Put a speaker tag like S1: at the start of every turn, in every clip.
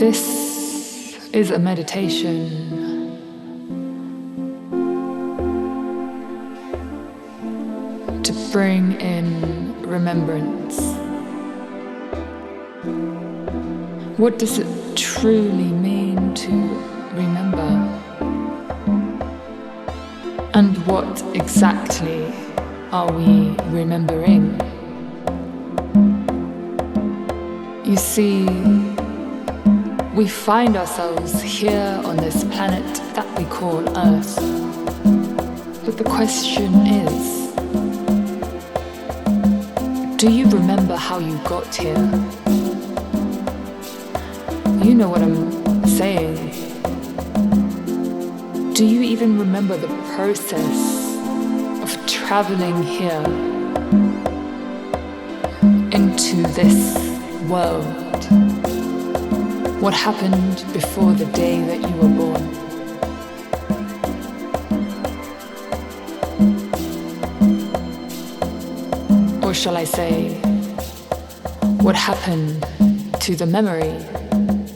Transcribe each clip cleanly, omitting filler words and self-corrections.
S1: This is a meditation to bring in remembrance. What does it truly mean to remember? And what exactly are we remembering? You see, we find ourselves here on this planet that we call Earth. But the question is, do you remember how you got here? You know what I'm saying. Do you even remember the process of traveling here into this world? What happened before the day that you were born? Or shall I say, what happened to the memory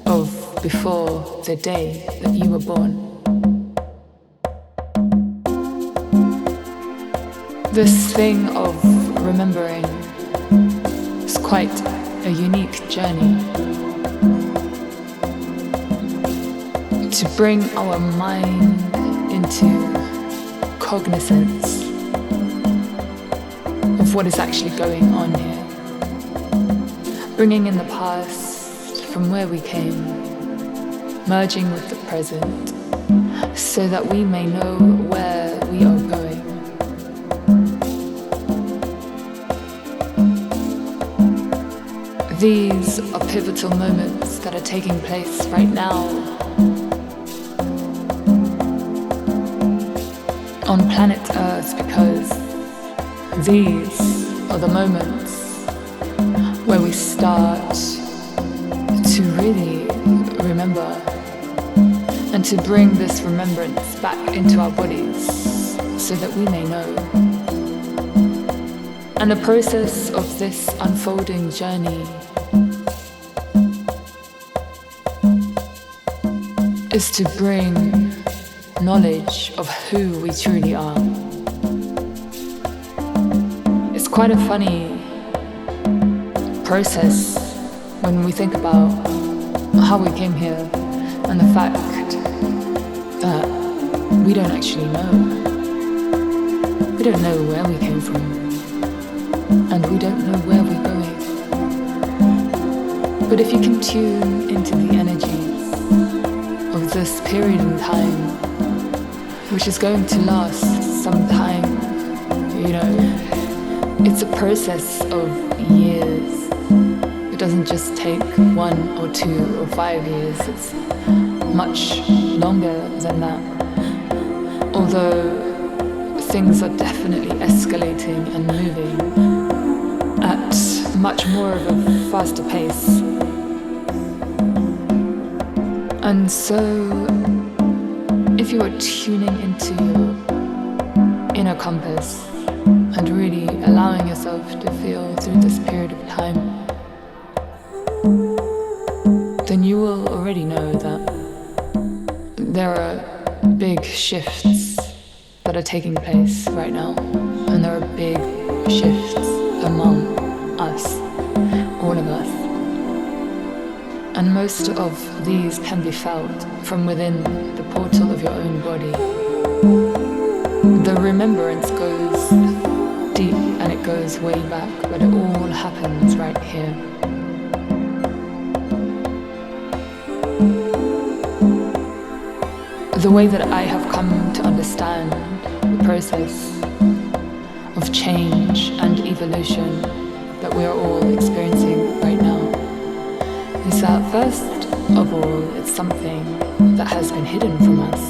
S1: of before the day that you were born? This thing of remembering is quite a unique journey. To bring our mind into cognizance of what is actually going on here. Bringing in the past from where we came, merging with the present, so that we may know where we are going. These are pivotal moments that are taking place right now on planet Earth, because these are the moments where we start to really remember and to bring this remembrance back into our bodies so that we may know. And the process of this unfolding journey is to bring knowledge of who we truly are. It's quite a funny process when we think about how we came here and the fact that we don't actually know. We don't know where we came from, and we don't know where we're going. But if you can tune into the energies of this period in time, which is going to last some time, you know, it's a process of years. It doesn't just take 1 or 2 or 5 years, it's much longer than that. Although things are definitely escalating and moving at much more of a faster pace. And so, if you are tuning into your inner compass and really allowing yourself to feel through this period of time, then you will already know that there are big shifts that are taking place right now, and there are big shifts among us, all of us. And most of these can be felt from within the portal of your own body. The remembrance goes deep and it goes way back, but it all happens right here. The way that I have come to understand the process of change and evolution that we are all experiencing right now is that first of all, it's something that has been hidden from us.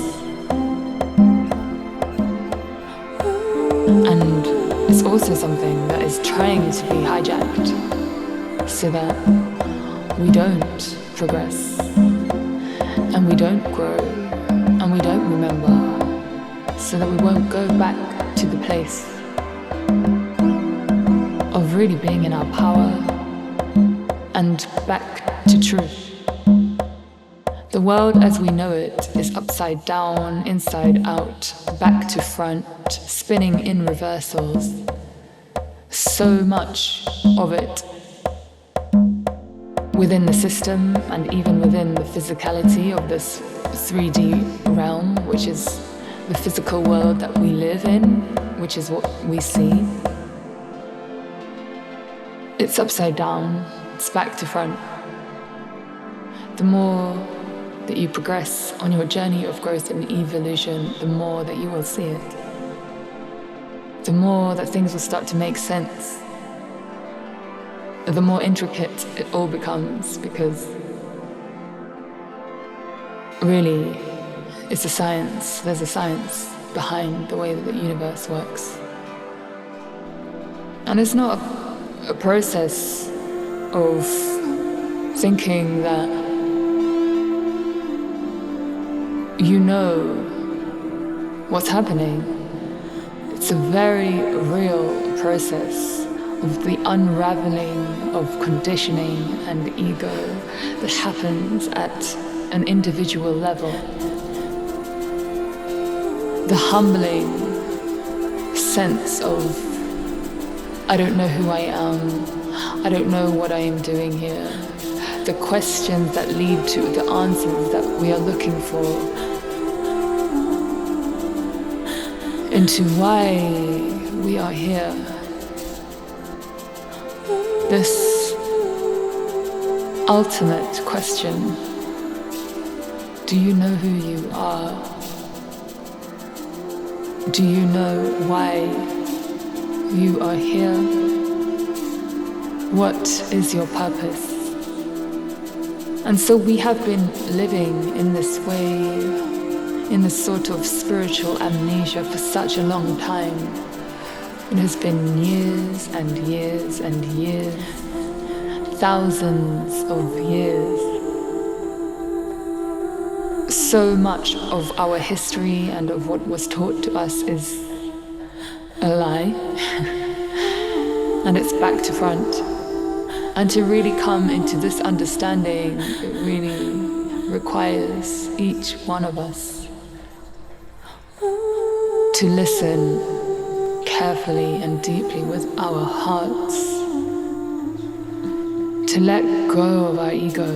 S1: And it's also something that is trying to be hijacked so that we don't progress and we don't grow and we don't remember, so that we won't go back to the place of really being in our power and back to truth. The world as we know it is upside down, inside out, back to front, spinning in reversals. So much of it within the system and even within the physicality of this 3D realm, which is the physical world that we live in, which is what we see. It's upside down, it's back to front. The more that you progress on your journey of growth and evolution, the more that you will see it. The more that things will start to make sense. The more intricate it all becomes, because really it's a science. There's a science behind the way that the universe works. And it's not a process of thinking that you know what's happening. It's a very real process of the unraveling of conditioning and ego that happens at an individual level. The humbling sense of, I don't know who I am, I don't know what I am doing here. The questions that lead to the answers that we are looking for, into why we are here. This ultimate question, do you know who you are? Do you know why you are here? What is your purpose? And so we have been living in this way, in this sort of spiritual amnesia for such a long time. It has been years and years and years, thousands of years. So much of our history and of what was taught to us is a lie, and it's back to front. And to really come into this understanding, it really requires each one of us to listen carefully and deeply with our hearts, to let go of our ego,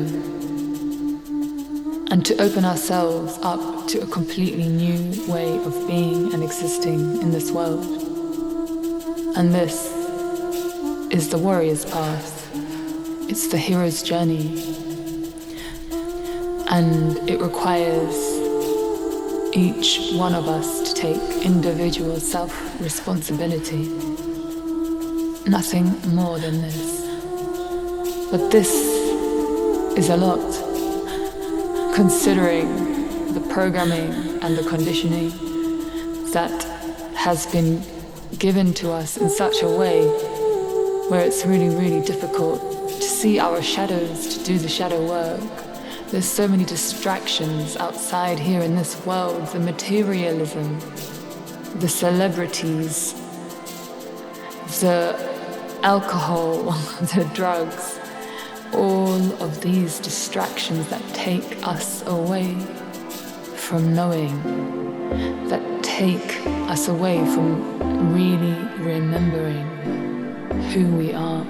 S1: and to open ourselves up to a completely new way of being and existing in this world. And this is the warrior's path. It's the hero's journey. And it requires each one of us to take individual self-responsibility. Nothing more than this. But this is a lot, considering the programming and the conditioning that has been given to us in such a way where it's really, really difficult to see our shadows, to do the shadow work. There's so many distractions outside here in this world, the materialism, the celebrities, the alcohol, the drugs, all of these distractions that take us away from knowing, that take us away from really remembering who we are.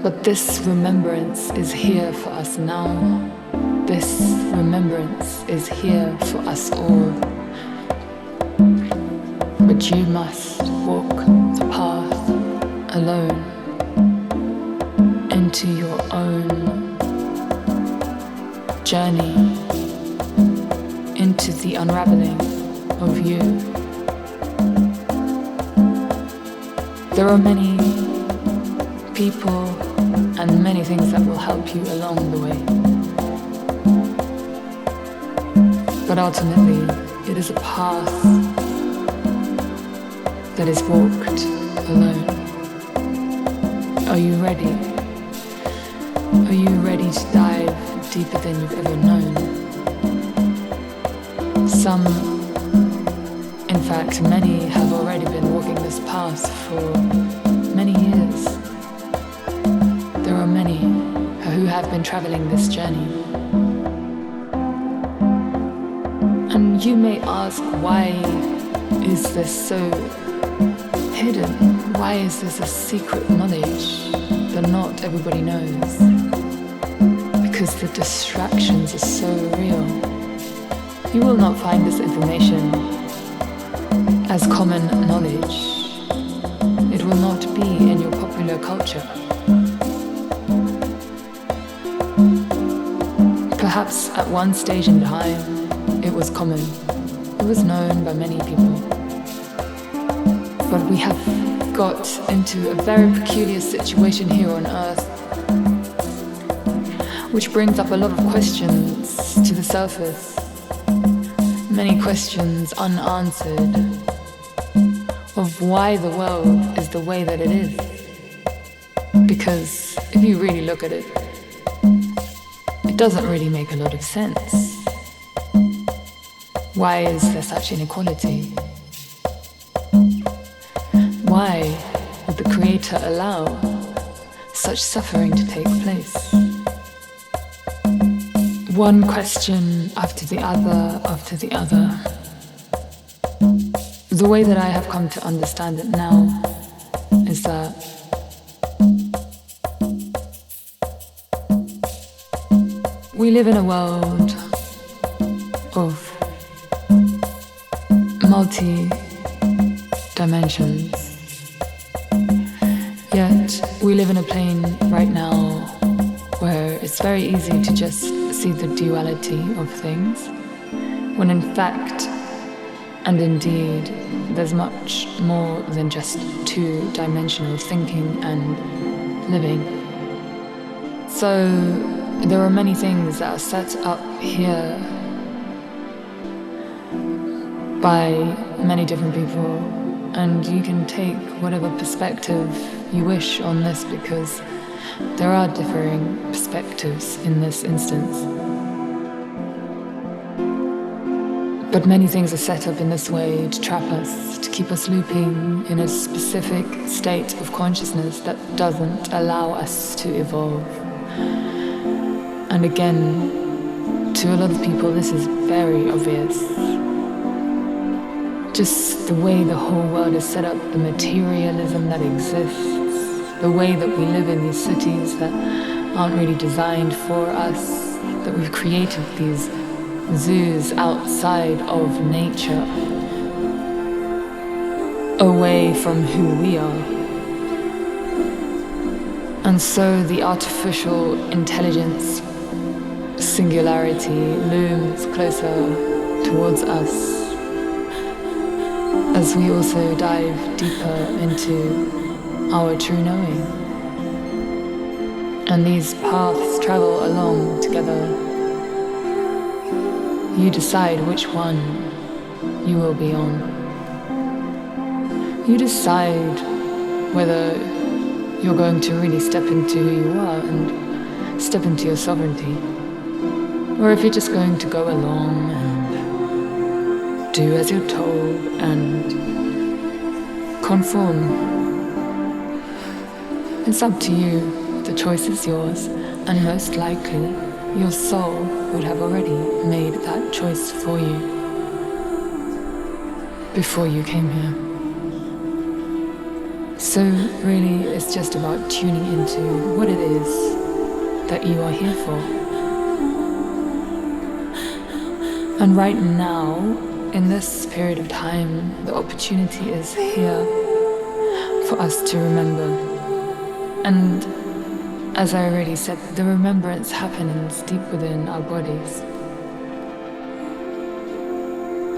S1: But this remembrance is here for us now. This remembrance is here for us all. But you must walk the path alone into your own journey, into the unraveling of you. There are many people and many things that will help you along the way. But ultimately, it is a path that is walked alone. Are you ready? Are you ready to dive deeper than you've ever known? Some, in fact, many have already been walking this path for many years. There are many who have been traveling this journey. And you may ask, why is this so hidden? Why is this a secret knowledge that not everybody knows? Because the distractions are so real. You will not find this information as common knowledge. It will not be in your popular culture. Perhaps at one stage in time, it was common. It was known by many people. But we have got into a very peculiar situation here on Earth, which brings up a lot of questions to the surface. Many questions unanswered of why the world is the way that it is. Because if you really look at it, it doesn't really make a lot of sense. Why is there such inequality? Why would the Creator allow such suffering to take place? One question after the other, after the other. The way that I have come to understand it now is that we live in a world of multi-dimensions. Yet we live in a plane right now where it's very easy to just see the duality of things, when in fact and indeed there's much more than just two-dimensional thinking and living. So there are many things that are set up here by many different people, and you can take whatever perspective you wish on this, because there are differing perspectives in this instance. But many things are set up in this way to trap us, to keep us looping in a specific state of consciousness that doesn't allow us to evolve. And again, to a lot of people this is very obvious. Just the way the whole world is set up, the materialism that exists, the way that we live in these cities that aren't really designed for us, that we've created these zoos outside of nature, away from who we are. And so the artificial intelligence singularity looms closer towards us as we also dive deeper into our true knowing. And these paths travel along together. You decide which one you will be on. You decide whether you're going to really step into who you are and step into your sovereignty, or if you're just going to go along and do as you're told and conform. It's up to you, the choice is yours, and most likely your soul would have already made that choice for you before you came here. So really it's just about tuning into what it is that you are here for. And right now, in this period of time, the opportunity is here for us to remember. And as I already said, the remembrance happens deep within our bodies.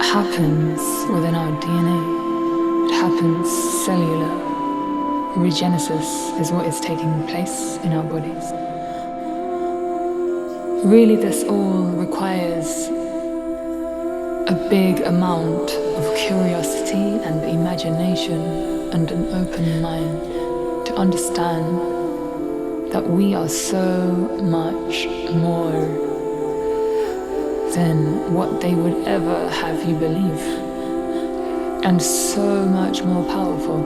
S1: It happens within our DNA. It happens cellular. Regenesis is what is taking place in our bodies. Really, this all requires a big amount of curiosity and imagination and an open mind to understand that we are so much more than what they would ever have you believe, and so much more powerful.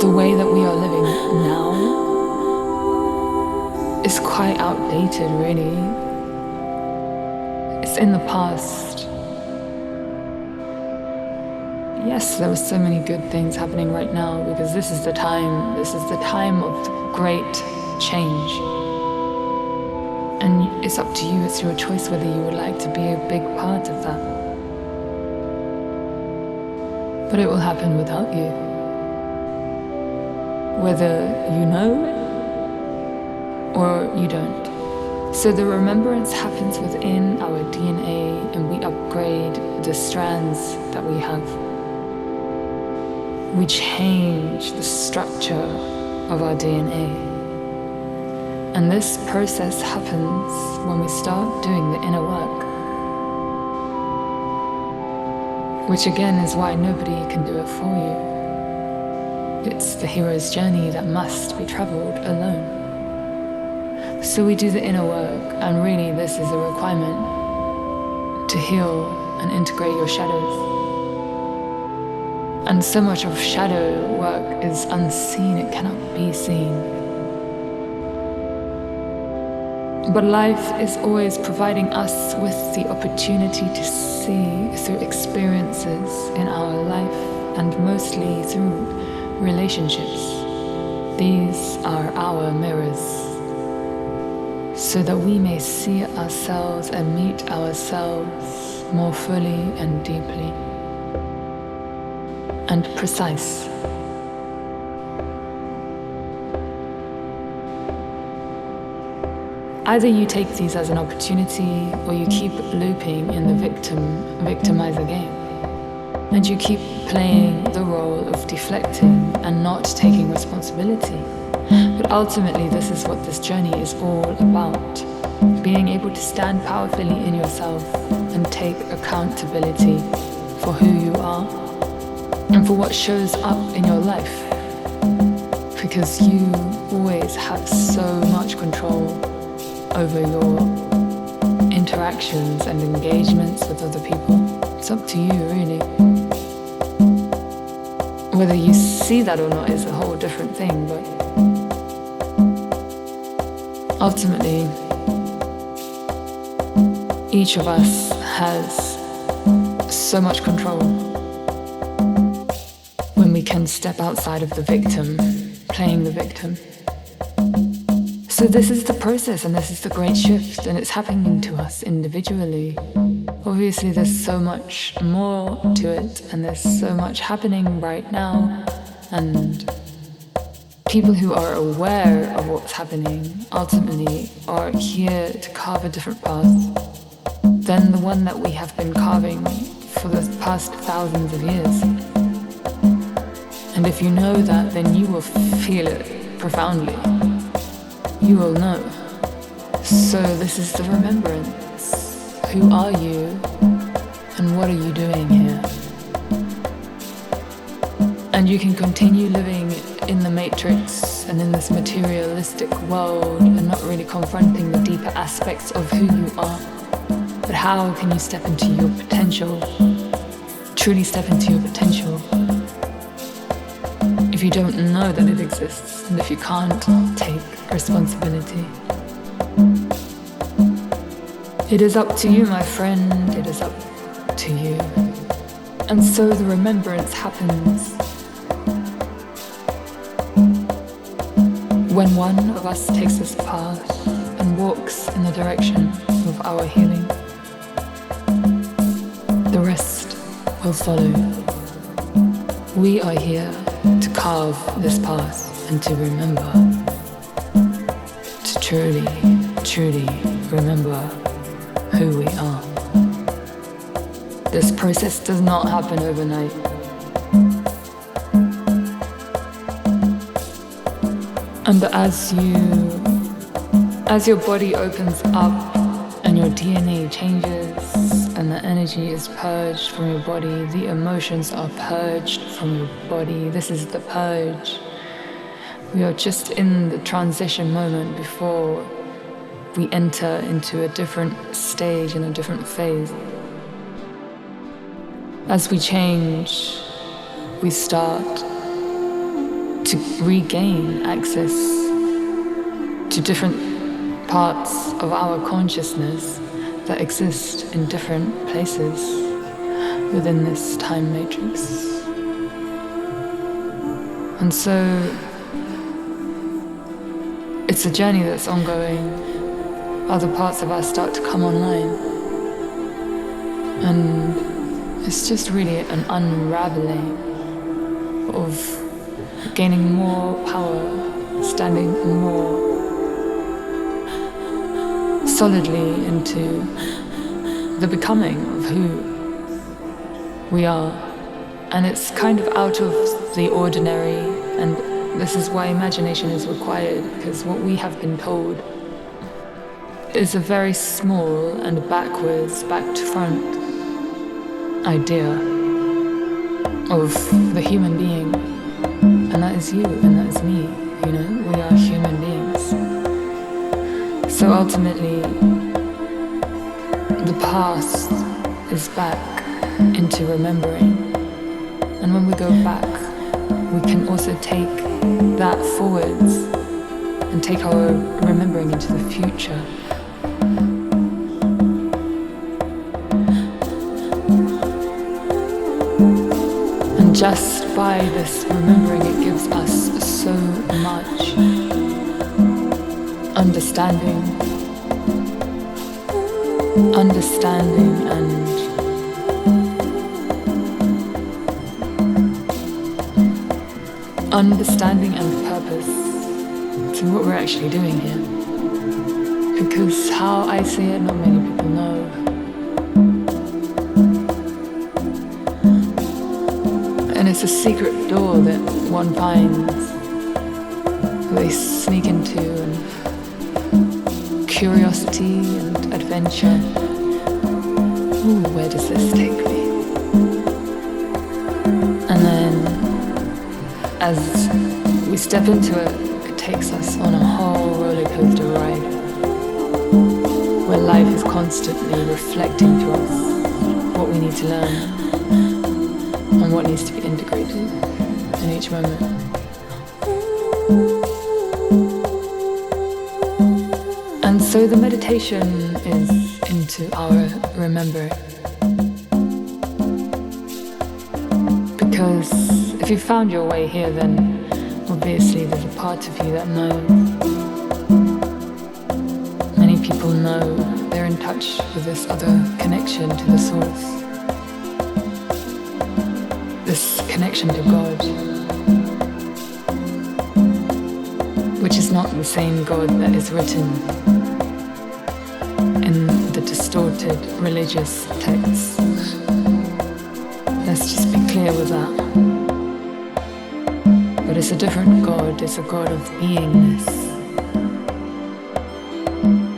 S1: The way that we are living now is quite outdated, really. It's in the past. Yes, there were so many good things happening right now because this is the time of great change. And it's up to you, it's your choice whether you would like to be a big part of that. But it will happen without you. Whether you know it or you don't. So the remembrance happens within our DNA and we upgrade the strands that we have. We change the structure of our DNA. And this process happens when we start doing the inner work. Which again is why nobody can do it for you. It's the hero's journey that must be traveled alone. So we do the inner work, and really this is a requirement to heal and integrate your shadows. And so much of shadow work is unseen, it cannot be seen. But life is always providing us with the opportunity to see through experiences in our life and mostly through relationships. These are our mirrors, so that we may see ourselves and meet ourselves more fully and deeply and precise. Either you take these as an opportunity or you keep looping in the victimizer game. And you keep playing the role of deflecting and not taking responsibility. But ultimately, this is what this journey is all about. Being able to stand powerfully in yourself and take accountability for who you are and for what shows up in your life. Because you always have so much control over your interactions and engagements with other people. It's up to you, really. Whether you see that or not is a whole different thing, but ultimately, each of us has so much control when we can step outside of the victim, playing the victim. So this is the process and this is the great shift, and it's happening to us individually. Obviously there's so much more to it and there's so much happening right now, and people who are aware of what's happening ultimately are here to carve a different path than the one that we have been carving for the past thousands of years. And if you know that, then you will feel it profoundly. You will know. So this is the remembrance. Who are you and what are you doing here? And you can continue living in the matrix and in this materialistic world and not really confronting the deeper aspects of who you are. But how can you step into your potential, truly step into your potential, if you don't know that it exists and if you can't take responsibility? It is up to you, my friend, it is up to you. And so the remembrance happens when one of us takes this path and walks in the direction of our healing. The rest will follow. We are here to carve this path and to remember, to truly, truly remember who we are. This process does not happen overnight. And as your body opens up and your DNA changes and the energy is purged from your body, the emotions are purged from your body. This is the purge. We are just in the transition moment before we enter into a different stage and a different phase. As we change, we start to regain access to different parts of our consciousness that exist in different places within this time matrix. And so it's a journey that's ongoing. Other parts of us start to come online. And it's just really an unraveling of gaining more power, standing more solidly into the becoming of who we are. And it's kind of out of the ordinary, and this is why imagination is required, because what we have been told is a very small and backwards, back to front idea of the human being. And that is you, and that is me, you know, we are human beings. So ultimately, the past is back into remembering. And when we go back, we can also take that forwards and take our remembering into the future. And just by this remembering, it gives us so much understanding and purpose to what we're actually doing here. Because how I see it, not many people know. And it's a secret door that one finds, they sneak into, and curiosity and adventure. Ooh, where does this take me? And then as we step into it, it takes us on a whole roller coaster ride where life is constantly reflecting to us what we need to learn and what needs to be integrated in each moment. And so the meditation is into our remembering. Because if you found your way here, then obviously there's a part of you that knows. Many people know they're in touch with this other connection to the source. This connection to God, which is not the same God that is written in the distorted religious texts. Let's just be clear with that. But it's a different God, it's a God of beingness.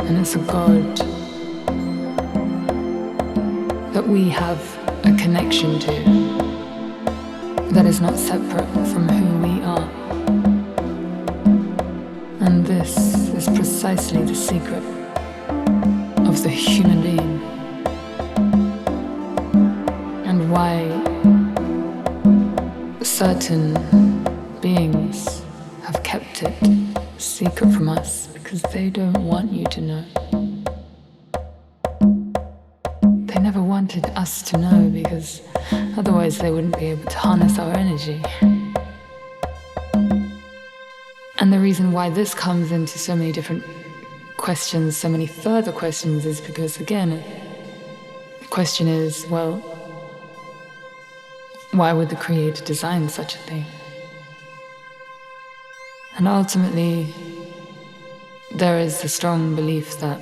S1: And it's a God that we have a connection to, that is not separate from who we are. And this is precisely the secret of the human being, and why certain beings have kept it secret from us, because they don't want you to know. They never wanted us to know, because otherwise they wouldn't be able to harness our energy. And the reason why this comes into so many different questions, so many further questions, is because, again, the question is, well, why would the Creator design such a thing? And ultimately, there is a strong belief that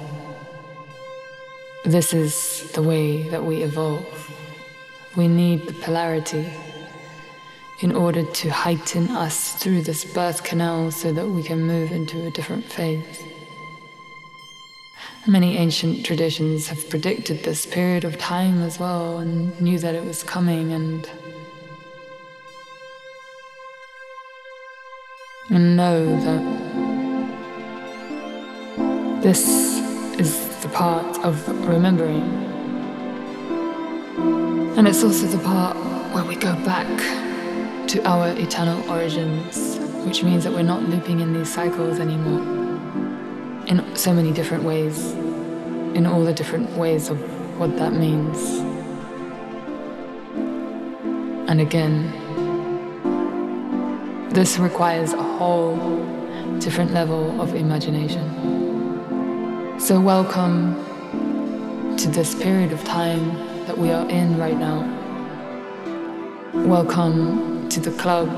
S1: this is the way that we evolve. We need the polarity in order to heighten us through this birth canal so that we can move into a different phase. Many ancient traditions have predicted this period of time as well and knew that it was coming, and know that this is the part of remembering. And it's also the part where we go back to our eternal origins, which means that we're not looping in these cycles anymore. in so many different ways, in all the different ways of what that means. And again, this requires a whole different level of imagination. So welcome to this period of time that we are in right now. Welcome to the club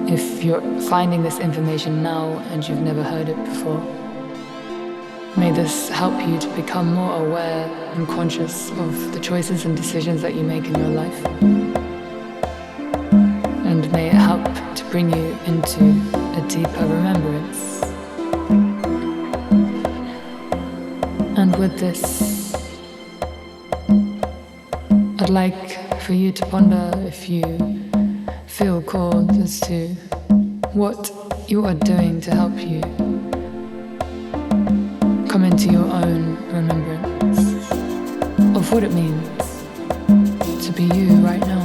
S1: if you're finding this information now and you've never heard it before. May this help you to become more aware and conscious of the choices and decisions that you make in your life. And may it help to bring you into a deeper remembrance. And with this, I'd like for you to ponder, if you feel called, as to what you are doing to help you come into your own remembrance of what it means to be you right now.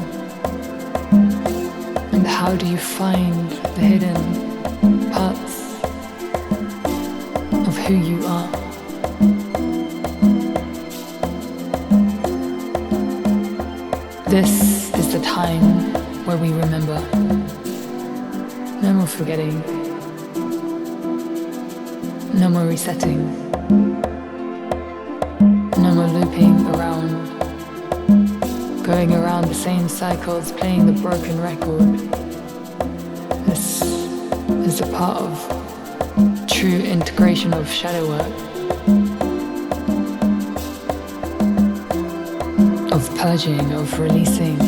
S1: And how do you find the hidden parts of who you are? This is the time where we remember. No more forgetting. No more resetting. No more looping around, going around the same cycles, playing the broken record. This is a part of true integration of shadow work, of purging, of releasing,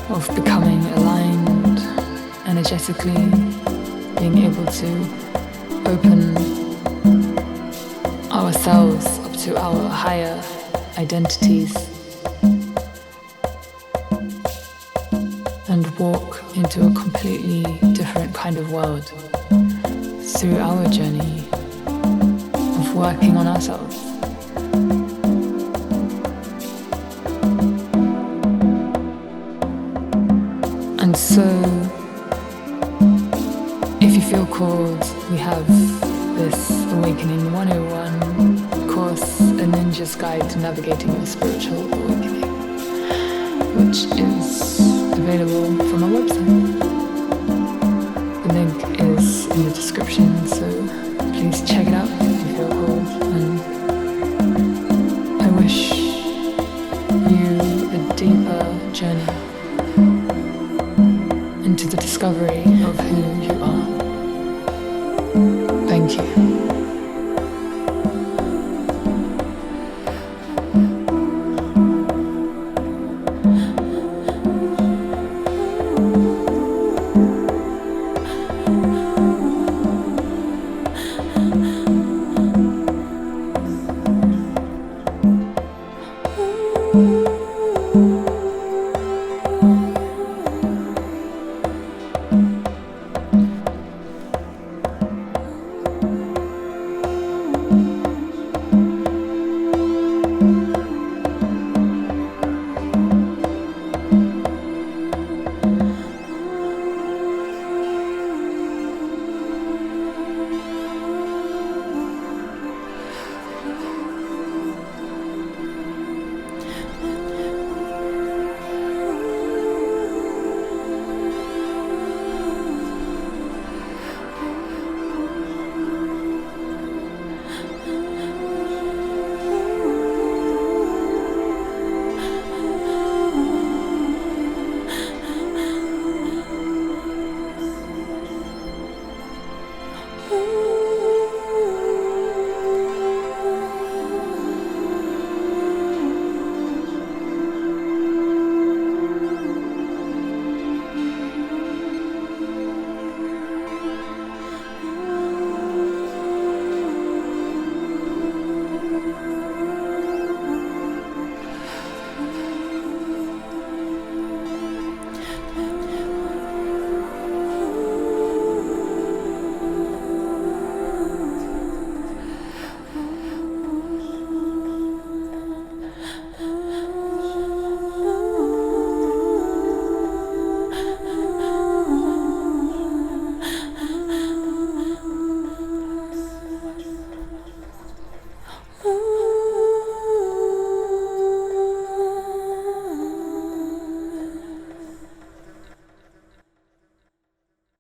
S1: of becoming aligned energetically, being able to open ourselves up to our higher identities and walk into a completely different kind of world through our journey of working on ourselves. And so, if you feel called, we have this Awakening 101 course, A Ninja's Guide to Navigating Your Spiritual Awakening, which is available from our website. The link is in the description, so please check it out if you feel called. And I wish you a deeper journey into the discovery of who you are. Thank you.